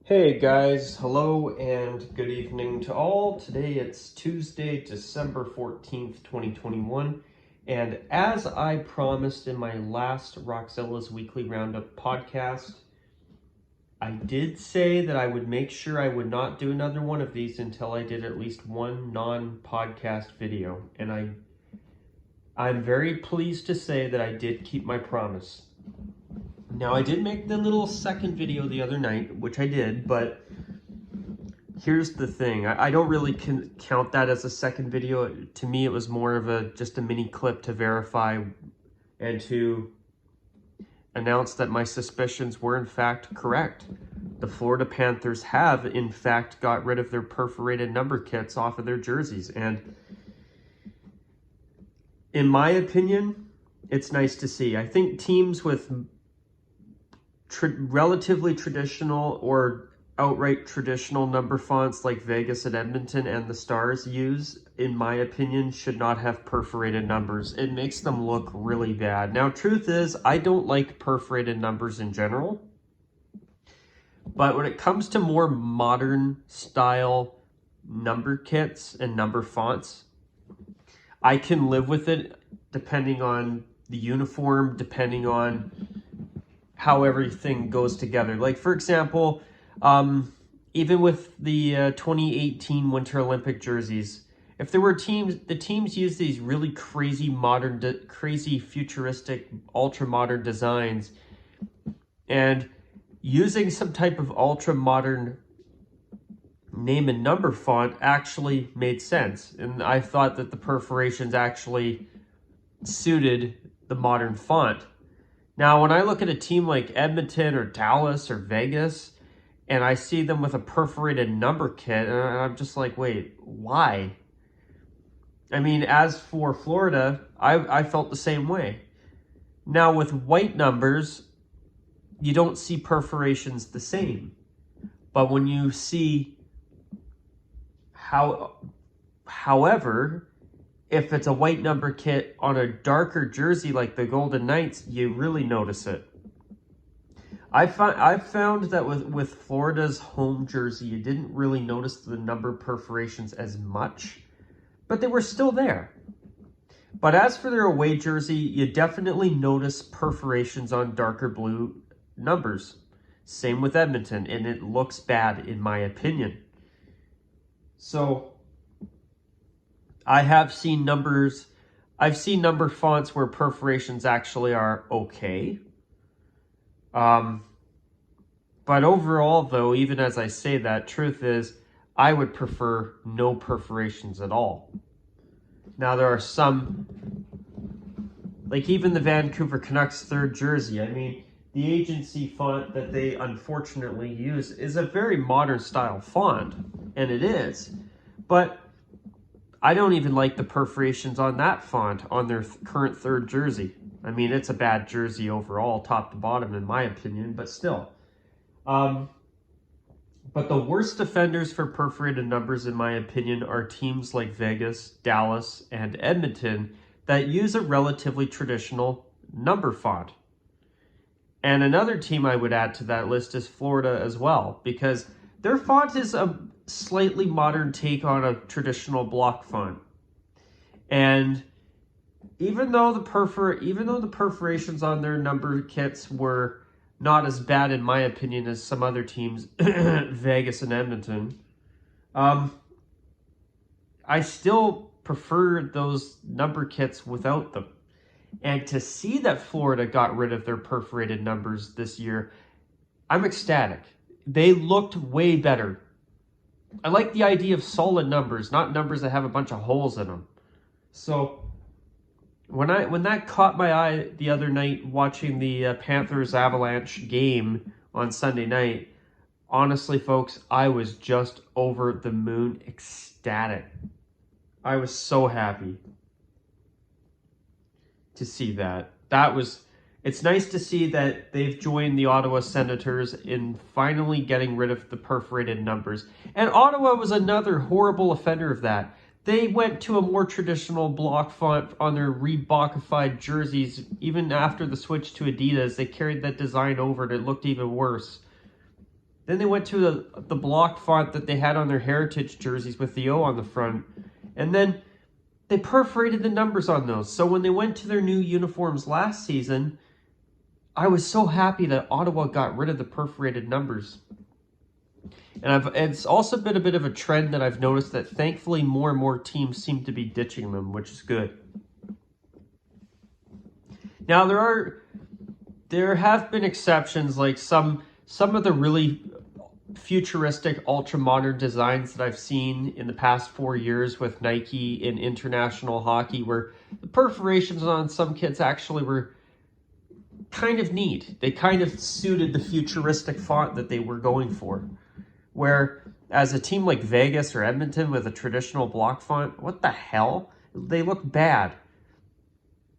Hey guys, hello and good evening to all. Today it's Tuesday, December 14th, 2021. And as I promised in my last Rockzilla's Weekly Roundup podcast, I did say that I would make sure I would not do another one of these until I did at least one non-podcast video. And I'm very pleased to say that I did keep my promise. Now, I did make the little second video the other night, which I did, but here's the thing. I don't really count that as a second video. To me, it was more of just a mini clip to verify and to announce that my suspicions were in fact correct. The Florida Panthers have, in fact, got rid of their perforated number kits off of their jerseys. And in my opinion, it's nice to see. I think teams with relatively traditional or outright traditional number fonts like Vegas and Edmonton and the Stars use, in my opinion, should not have perforated numbers. It makes them look really bad. Now, truth is, I don't like perforated numbers in general, but when it comes to more modern style number kits and number fonts, I can live with it depending on the uniform, depending on how everything goes together. Like, for example, even with the 2018 Winter Olympic jerseys, if there were the teams use these really crazy modern, crazy futuristic, ultra modern designs, and using some type of ultra modern name and number font actually made sense. And I thought that the perforations actually suited the modern font. Now, when I look at a team like Edmonton or Dallas or Vegas, and I see them with a perforated number kit, and I'm just like, wait, why? I mean, as for Florida, I felt the same way. Now, with white numbers, you don't see perforations the same. But when you see however, if it's a white number kit on a darker jersey like the Golden Knights, you really notice it. I've found that with Florida's home jersey, you didn't really notice the number perforations as much, but they were still there. But as for their away jersey, you definitely notice perforations on darker blue numbers. Same with Edmonton, and it looks bad in my opinion. So I've seen number fonts where perforations actually are okay. But overall, though, even as I say that, truth is, I would prefer no perforations at all. Now, there are some, like even the Vancouver Canucks third jersey, I mean, the agency font that they unfortunately use is a very modern style font, and it is. But I don't even like the perforations on that font on their current third jersey. I mean, it's a bad jersey overall, top to bottom, in my opinion, but still. But the worst offenders for perforated numbers, in my opinion, are teams like Vegas, Dallas, and Edmonton that use a relatively traditional number font. And another team I would add to that list is Florida as well, because their font is a slightly modern take on a traditional block font. And even though the perforations on their number kits were not as bad in my opinion as some other teams, Vegas and Edmonton, I still prefer those number kits without them. And to see that Florida got rid of their perforated numbers this year, I'm ecstatic. They looked way better. I like the idea of solid numbers, not numbers that have a bunch of holes in them. So when that caught my eye the other night watching the Panthers Avalanche game on Sunday night, honestly, folks, I was just over the moon ecstatic. I was so happy to see that. It's nice to see that they've joined the Ottawa Senators in finally getting rid of the perforated numbers. And Ottawa was another horrible offender of that. They went to a more traditional block font on their Reebokified jerseys. Even after the switch to Adidas, they carried that design over and it looked even worse. Then they went to the block font that they had on their heritage jerseys with the O on the front. And then they perforated the numbers on those. So when they went to their new uniforms last season, I was so happy that Ottawa got rid of the perforated numbers. And it's also been a bit of a trend that I've noticed that thankfully more and more teams seem to be ditching them, which is good. Now there have been exceptions, like some of the really futuristic ultra-modern designs that I've seen in the past 4 years with Nike in international hockey, where the perforations on some kits actually were kind of neat. They kind of suited the futuristic font that they were going for. Where as a team like Vegas or Edmonton with a traditional block font, what the hell? They look bad.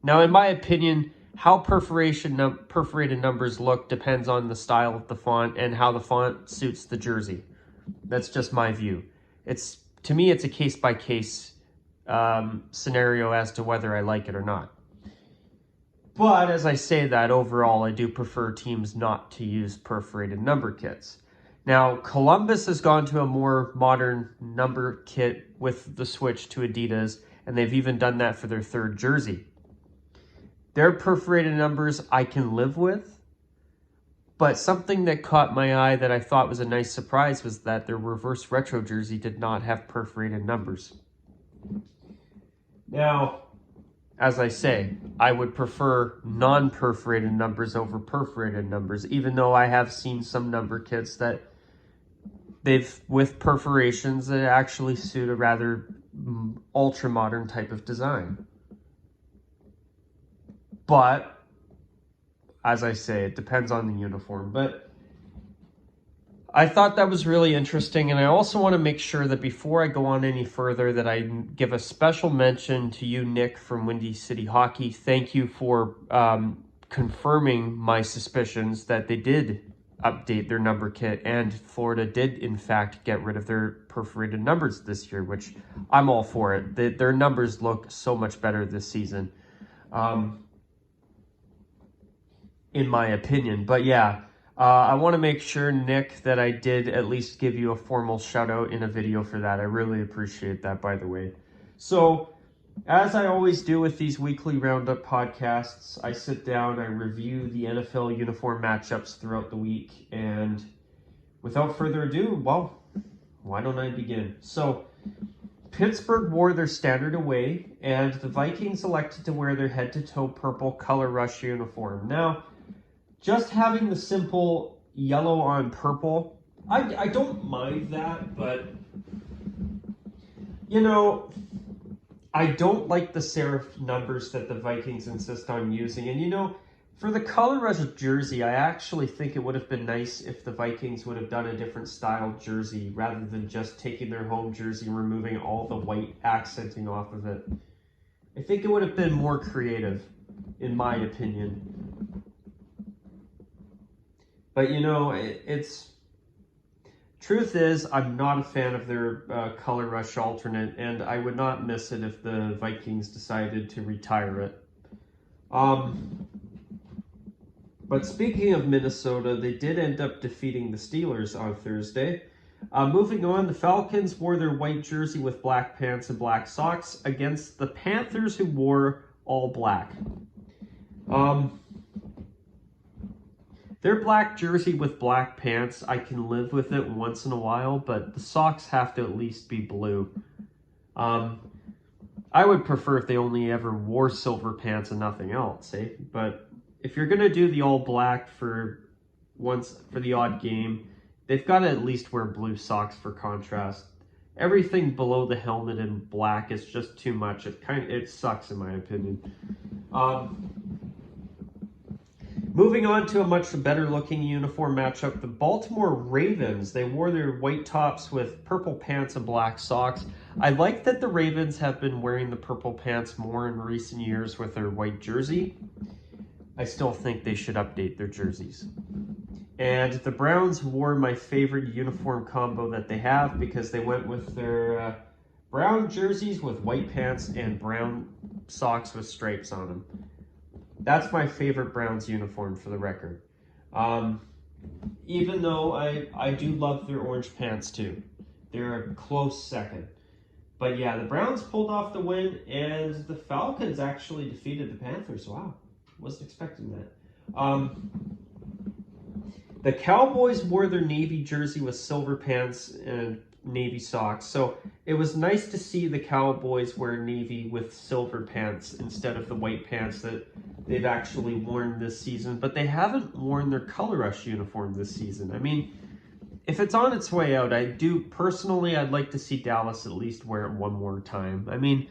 Now, in my opinion, how perforated numbers look depends on the style of the font and how the font suits the jersey. That's just my view. To me, it's a case-by-case scenario as to whether I like it or not. But as I say that, overall, I do prefer teams not to use perforated number kits. Now, Columbus has gone to a more modern number kit with the switch to Adidas, and they've even done that for their third jersey. Their perforated numbers I can live with, but something that caught my eye that I thought was a nice surprise was that their reverse retro jersey did not have perforated numbers. Now, as I say, I would prefer non-perforated numbers over perforated numbers, even though I have seen some number kits that with perforations that actually suit a rather ultra-modern type of design. But, as I say, it depends on the uniform. But I thought that was really interesting, and I also want to make sure that before I go on any further that I give a special mention to you, Nick, from Windy City Hockey. Thank you for confirming my suspicions that they did update their number kit, and Florida did, in fact, get rid of their perforated numbers this year, which I'm all for it. Their numbers look so much better this season. In my opinion. But yeah, I want to make sure, Nick, that I did at least give you a formal shout out in a video for that. I really appreciate that, by the way. So, as I always do with these weekly roundup podcasts, I sit down, I review the NFL uniform matchups throughout the week, and without further ado, well, why don't I begin? So, Pittsburgh wore their standard away, and the Vikings elected to wear their head-to-toe purple color rush uniform. Now, just having the simple yellow on purple, I don't mind that, but, you know, I don't like the serif numbers that the Vikings insist on using. And, you know, for the color rush jersey, I actually think it would have been nice if the Vikings would have done a different style jersey rather than just taking their home jersey and removing all the white accenting off of it. I think it would have been more creative, in my opinion. But, you know, truth is, I'm not a fan of their color rush alternate, and I would not miss it if the Vikings decided to retire it. But speaking of Minnesota, they did end up defeating the Steelers on Thursday. Moving on, the Falcons wore their white jersey with black pants and black socks against the Panthers, who wore all black. Their black jersey with black pants, I can live with it once in a while, but the socks have to at least be blue. I would prefer if they only ever wore silver pants and nothing else, eh? But if you're going to do the all black for the odd game, they've got to at least wear blue socks for contrast. Everything below the helmet in black is just too much. It sucks in my opinion. Moving on to a much better looking uniform matchup, the Baltimore Ravens. They wore their white tops with purple pants and black socks. I like that the Ravens have been wearing the purple pants more in recent years with their white jersey. I still think they should update their jerseys. And the Browns wore my favorite uniform combo that they have, because they went with their brown jerseys with white pants and brown socks with stripes on them. That's my favorite Browns uniform, for the record. even though I do love their orange pants too. They're a close second. But yeah, the Browns pulled off the win, and the Falcons actually defeated the Panthers. Wow, wasn't expecting that. The Cowboys wore their navy jersey with silver pants and navy socks. So it was nice to see the Cowboys wear navy with silver pants instead of the white pants that they've actually worn this season. But they haven't worn their Color Rush uniform this season. I mean, if it's on its way out, I'd like to see Dallas at least wear it one more time. I mean,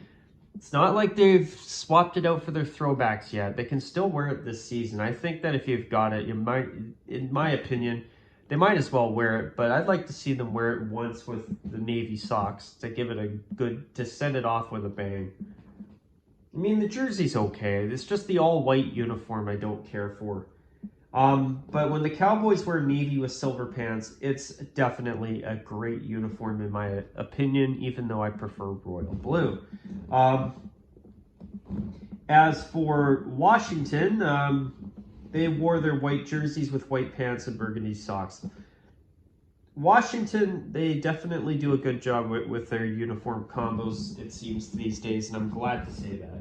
it's not like they've swapped it out for their throwbacks yet. They can still wear it this season. I think that if you've got it, you might, in my opinion, they might as well wear it. But I'd like to see them wear it once with the navy socks to give it a good, to send it off with a bang. I mean, the jersey's okay. It's just the all-white uniform I don't care for. But when the Cowboys wear navy with silver pants, it's definitely a great uniform in my opinion, even though I prefer royal blue. As for Washington, they wore their white jerseys with white pants and burgundy socks. Washington, they definitely do a good job with their uniform combos, it seems, these days, and I'm glad to say that.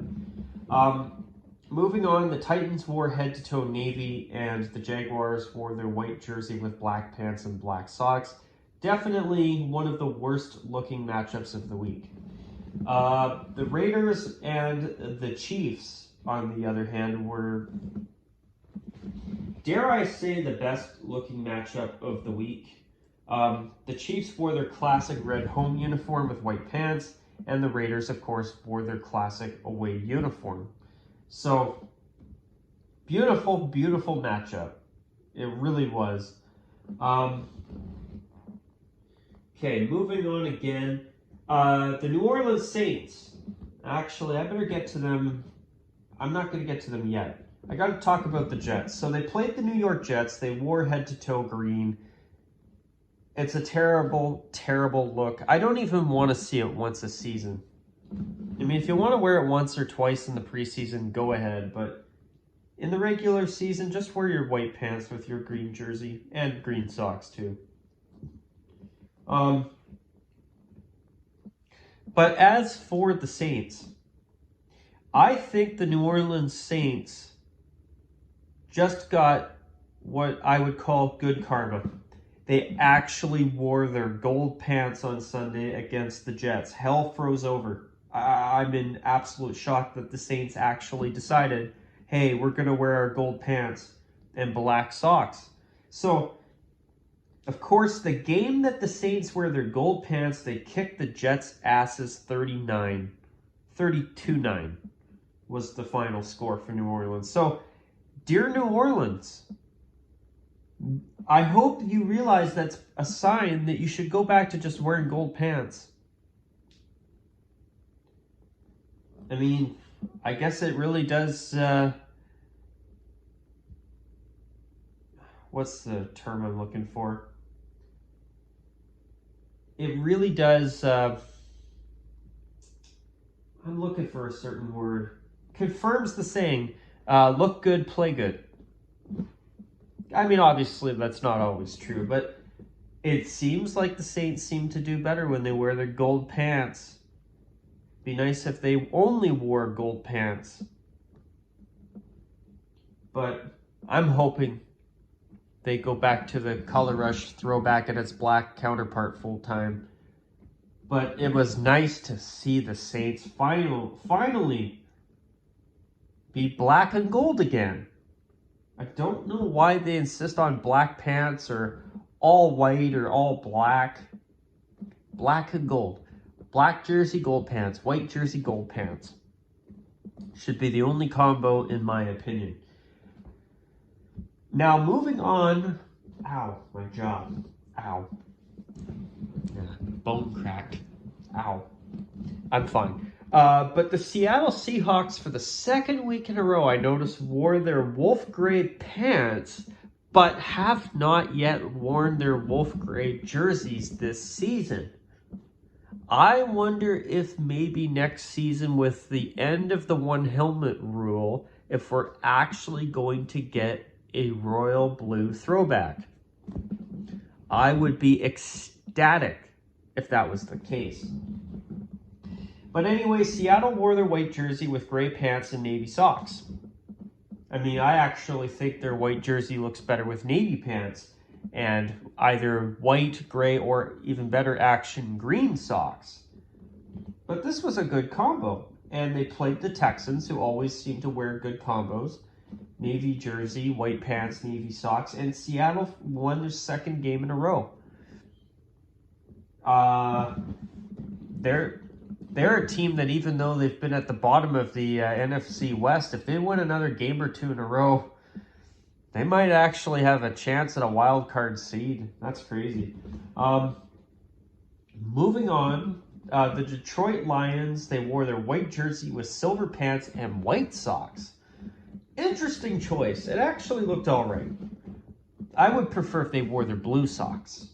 Moving on, the Titans wore head-to-toe navy, and the Jaguars wore their white jersey with black pants and black socks. Definitely one of the worst-looking matchups of the week. The Raiders and the Chiefs, on the other hand, were, dare I say, the best-looking matchup of the week. The Chiefs wore their classic red home uniform with white pants, and the Raiders, of course, wore their classic away uniform. So, beautiful, beautiful matchup. It really was. Okay, moving on again. The New Orleans Saints. Actually, I better get to them. I'm not going to get to them yet. I got to talk about the Jets. So they played the New York Jets. They wore head-to-toe green. It's a terrible, terrible look. I don't even want to see it once a season. I mean, if you want to wear it once or twice in the preseason, go ahead. But in the regular season, just wear your white pants with your green jersey and green socks too. But as for the Saints, I think the New Orleans Saints just got what I would call good karma. They actually wore their gold pants on Sunday against the Jets. Hell froze over. I'm in absolute shock that the Saints actually decided, hey, we're going to wear our gold pants and black socks. So, of course, the game that the Saints wear their gold pants, they kicked the Jets' asses 32-9 was the final score for New Orleans. So, dear New Orleans, I hope you realize that's a sign that you should go back to just wearing gold pants. I mean, I guess it really does, what's the term I'm looking for? It really does, I'm looking for a certain word. Confirms the saying, look good, play good. I mean, obviously, that's not always true, but it seems like the Saints seem to do better when they wear their gold pants. Be nice if they only wore gold pants. But I'm hoping they go back to the Color Rush throwback and its black counterpart full time. But it was nice to see the Saints finally be black and gold again. I don't know why they insist on black pants or all white or all black. Black and gold. Black jersey, gold pants. White jersey, gold pants. Should be the only combo in my opinion. Now moving on. Ow, my jaw. Ow. Bone cracked. Ow. I'm fine. But the Seattle Seahawks, for the second week in a row, I noticed, wore their wolf gray pants, but have not yet worn their wolf gray jerseys this season. I wonder if maybe next season, with the end of the one helmet rule, if we're actually going to get a royal blue throwback. I would be ecstatic if that was the case. But anyway, Seattle wore their white jersey with gray pants and navy socks. I mean, I actually think their white jersey looks better with navy pants and either white, gray, or even better, action green socks. But this was a good combo. And they played the Texans, who always seem to wear good combos. Navy jersey, white pants, navy socks, and Seattle won their second game in a row. They're a team that, even though they've been at the bottom of the NFC West, if they win another game or two in a row, they might actually have a chance at a wild card seed. That's crazy. Moving on, the Detroit Lions, they wore their white jersey with silver pants and white socks. Interesting choice. It actually looked all right. I would prefer if they wore their blue socks,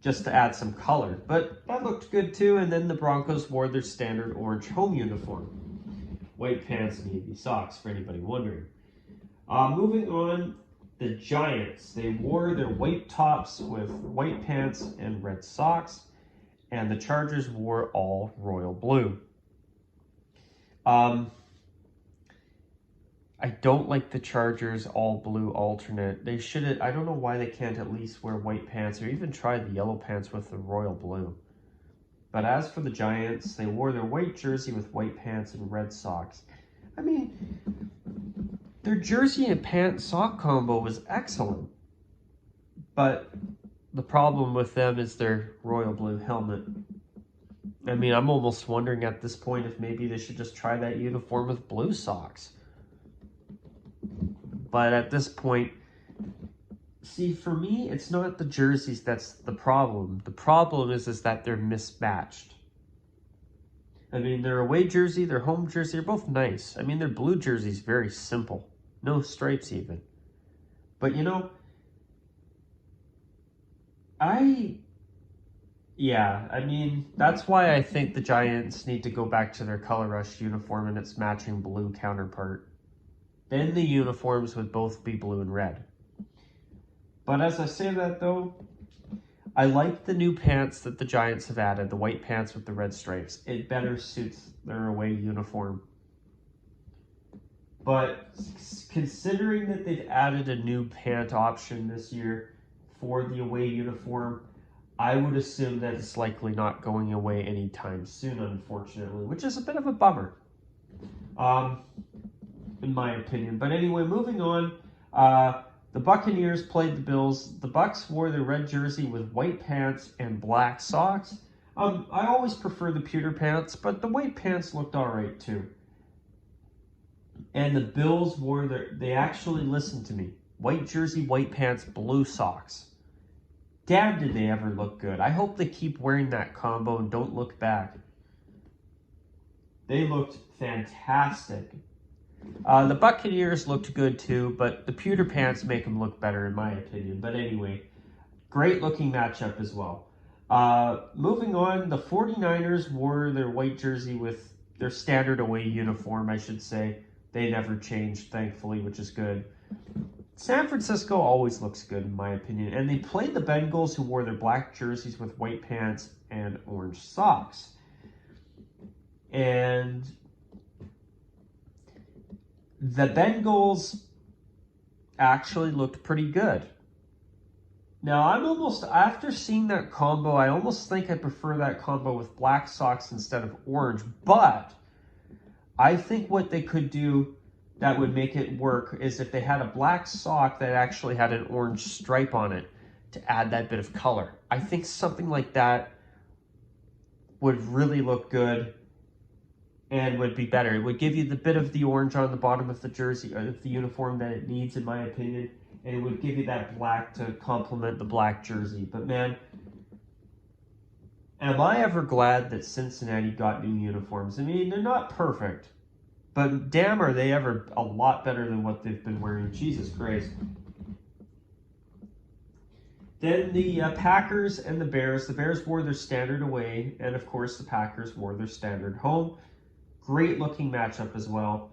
just to add some color. But that looked good too. And then the Broncos wore their standard orange home uniform. White pants and navy socks, for anybody wondering. Moving on, the Giants. They wore their white tops with white pants and red socks. And the Chargers wore all royal blue. I don't like the Chargers all blue alternate. They should. I don't know why they can't at least wear white pants or even try the yellow pants with the royal blue. But as for the Giants, they wore their white jersey with white pants and red socks. I mean, their jersey and pant sock combo was excellent. But the problem with them is their royal blue helmet. I mean, I'm almost wondering at this point if maybe they should just try that uniform with blue socks. But at this point, see, for me, it's not the jerseys that's the problem. The problem is that they're mismatched. I mean, their away jersey, their home jersey are both nice. I mean, their blue jersey is very simple. No stripes even. But, you know, I mean, that's why I think the Giants need to go back to their color rush uniform and its matching blue counterpart. Then the uniforms would both be blue and red. But as I say that, though, I like the new pants that the Giants have added, the white pants with the red stripes. It better suits their away uniform. But considering that they've added a new pant option this year for the away uniform, I would assume that it's likely not going away anytime soon, unfortunately, which is a bit of a bummer. In my opinion. But anyway, moving on, the Buccaneers played the Bills. The Bucs wore their red jersey with white pants and black socks. I always prefer the pewter pants, but the white pants looked all right too. And the Bills wore they actually listened to me. White jersey, white pants, blue socks. Damn, did they ever look good. I hope they keep wearing that combo and don't look back. They looked fantastic. The Buccaneers looked good too, but the pewter pants make them look better in my opinion. But anyway, great looking matchup as well. Moving on, the 49ers wore their white jersey with their standard away uniform, I should say. They never changed, thankfully, which is good. San Francisco always looks good in my opinion. And they played the Bengals, who wore their black jerseys with white pants and orange socks. And the Bengals actually looked pretty good. Now, after seeing that combo, I almost think I prefer that combo with black socks instead of orange. But I think what they could do that would make it work is if they had a black sock that actually had an orange stripe on it to add that bit of color. I think something like that would really look good and would be better. It would give you the bit of the orange on the bottom of the jersey, or the uniform that it needs, in my opinion, and it would give you that black to complement the black jersey. But man, am I ever glad that Cincinnati got new uniforms. I mean, they're not perfect, but damn, are they ever a lot better than what they've been wearing. Jesus Christ. Then the Packers and the Bears. The Bears wore their standard away, and of course the Packers wore their standard home. Great looking matchup as well.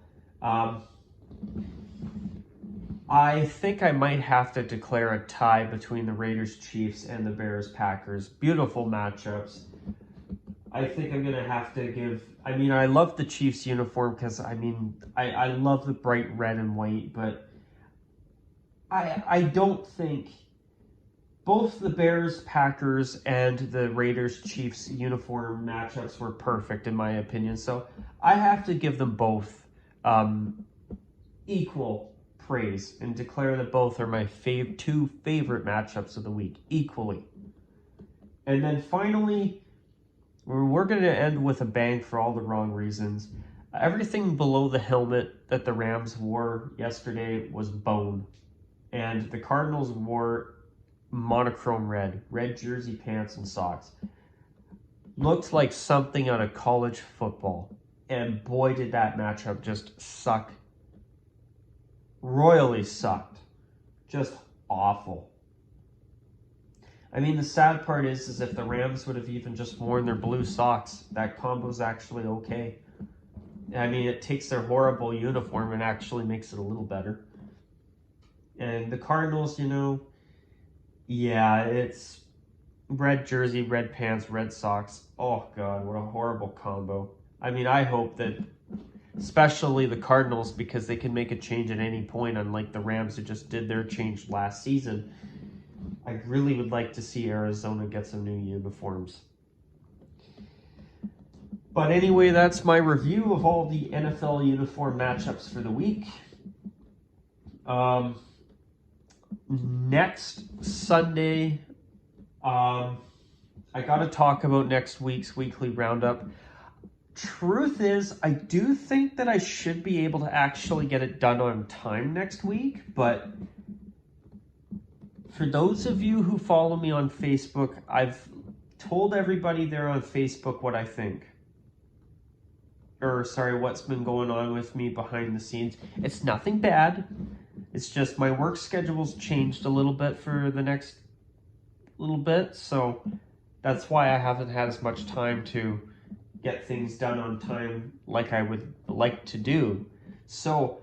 I think I might have to declare a tie between the Raiders-Chiefs and the Bears-Packers. Beautiful matchups. I think I'm going to have to give... I mean, I love the Chiefs uniform because, I mean, I love the bright red and white, but I don't think both the Bears, Packers, and the Raiders, Chiefs uniform matchups were perfect in my opinion. So I have to give them both equal praise and declare that both are my two favorite matchups of the week equally. And then finally, we're going to end with a bang for all the wrong reasons. Everything below the helmet that the Rams wore yesterday was bone. And the Cardinals wore monochrome red jersey, pants, and socks. Looked like something out of college football. And boy, did that matchup just suck. Royally sucked. Just awful. I mean, the sad part is if the Rams would have even just worn their blue socks, that combo's actually okay. I mean, it takes their horrible uniform and actually makes it a little better. And the Cardinals, you know, yeah, it's red jersey, red pants, red socks. Oh, God, what a horrible combo. I mean, I hope that, especially the Cardinals, because they can make a change at any point, unlike the Rams who just did their change last season. I really would like to see Arizona get some new uniforms. But anyway, that's my review of all the NFL uniform matchups for the week. Next Sunday, I got to talk about next week's weekly roundup. Truth is, I do think that I should be able to actually get it done on time next week, but for those of you who follow me on Facebook, I've told everybody there on Facebook what I think. Or, sorry, what's been going on with me behind the scenes. It's nothing bad. It's just my work schedule's changed a little bit for the next little bit, so that's why I haven't had as much time to get things done on time like I would like to do. So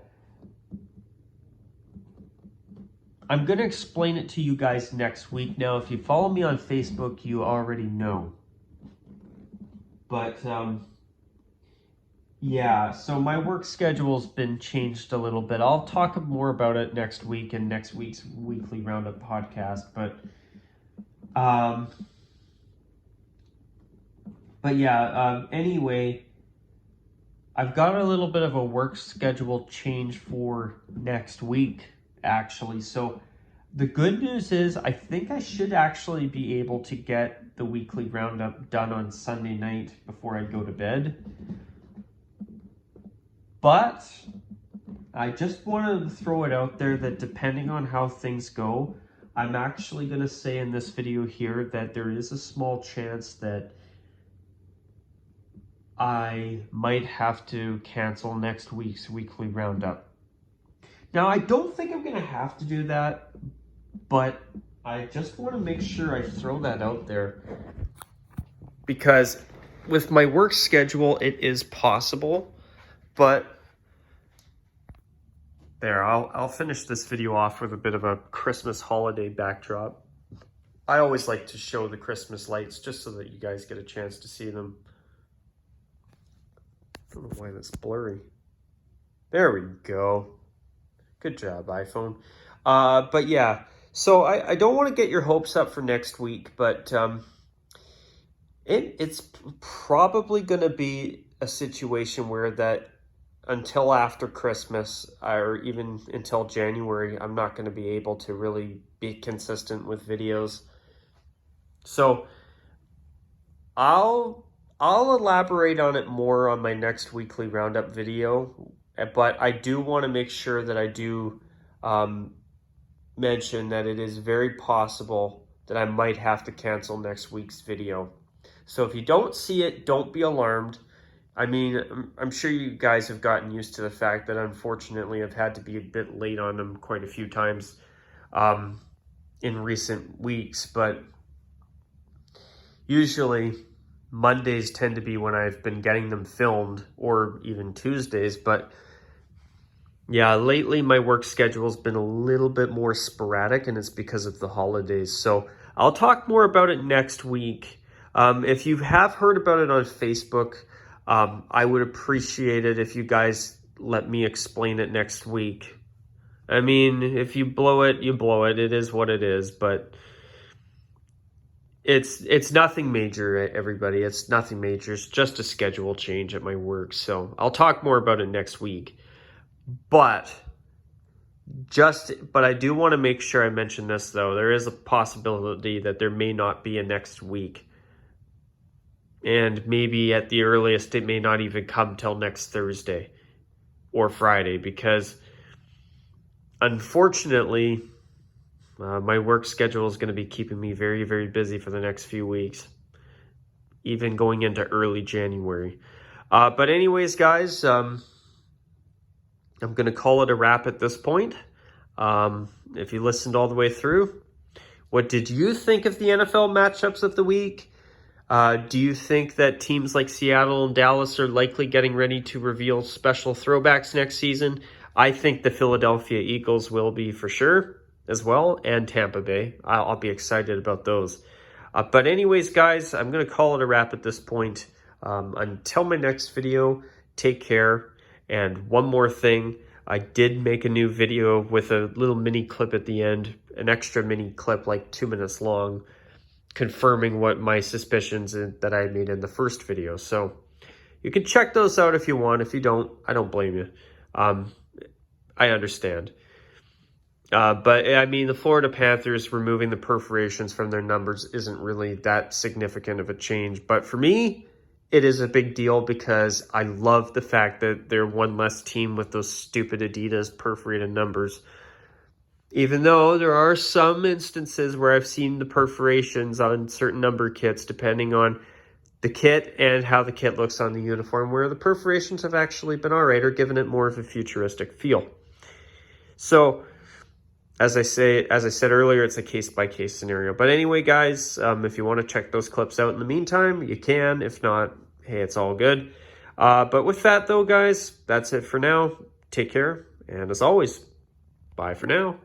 I'm going to explain it to you guys next week. Now, if you follow me on Facebook, you already know. But, yeah, so my work schedule's been changed a little bit. I'll talk more about it next week in next week's weekly roundup podcast. But yeah, anyway, I've got a little bit of a work schedule change for next week, actually. So the good news is I think I should actually be able to get the weekly roundup done on Sunday night before I go to bed. But I just wanted to throw it out there that depending on how things go, I'm actually going to say in this video here that there is a small chance that I might have to cancel next week's weekly roundup. Now, I don't think I'm going to have to do that, but I just want to make sure I throw that out there. Because with my work schedule, it is possible, but there, I'll finish this video off with a bit of a Christmas holiday backdrop. I always like to show the Christmas lights just so that you guys get a chance to see them. I don't know why that's blurry. There we go. Good job, iPhone. But yeah, so I don't want to get your hopes up for next week, but it's probably going to be a situation where that until after Christmas or even until January, I'm not going to be able to really be consistent with videos. So I'll elaborate on it more on my next weekly roundup video, but I do want to make sure that I do mention that it is very possible that I might have to cancel next week's video. So if you don't see it, don't be alarmed. I mean, I'm sure you guys have gotten used to the fact that unfortunately I've had to be a bit late on them quite a few times in recent weeks, but usually Mondays tend to be when I've been getting them filmed, or even Tuesdays, but Yeah, lately my work schedule's been a little bit more sporadic, and it's because of the holidays. So I'll talk more about it next week. If you have heard about it on Facebook, I would appreciate it if you guys let me explain it next week. I mean, if you blow it, you blow it. It is what it is, but it's nothing major, everybody. It's nothing major. It's just a schedule change at my work. So I'll talk more about it next week. But I do want to make sure I mention this, though. There is a possibility that there may not be a next week. And maybe at the earliest, it may not even come till next Thursday or Friday, because unfortunately, my work schedule is going to be keeping me very, very busy for the next few weeks, even going into early January. But anyways, guys, I'm going to call it a wrap at this point. If you listened all the way through, what did you think of the NFL matchups of the week? Do you think that teams like Seattle and Dallas are likely getting ready to reveal special throwbacks next season? I think the Philadelphia Eagles will be for sure as well, and Tampa Bay. I'll be excited about those. But anyways, guys, I'm going to call it a wrap at this point. Until my next video, take care. And one more thing, I did make a new video with a little mini clip at the end, an extra mini clip like 2 minutes long, confirming what my suspicions that I made in the first video. So you can check those out if you want. If you don't, I don't blame you. I understand. But I mean, the Florida Panthers removing the perforations from their numbers isn't really that significant of a change. But for me, it is a big deal because I love the fact that they're one less team with those stupid Adidas perforated numbers. Even though there are some instances where I've seen the perforations on certain number kits, depending on the kit and how the kit looks on the uniform, where the perforations have actually been all right or given it more of a futuristic feel. So, as I said earlier, it's a case-by-case scenario. But anyway, guys, if you want to check those clips out in the meantime, you can. If not, hey, it's all good. But with that, though, guys, that's it for now. Take care. And as always, bye for now.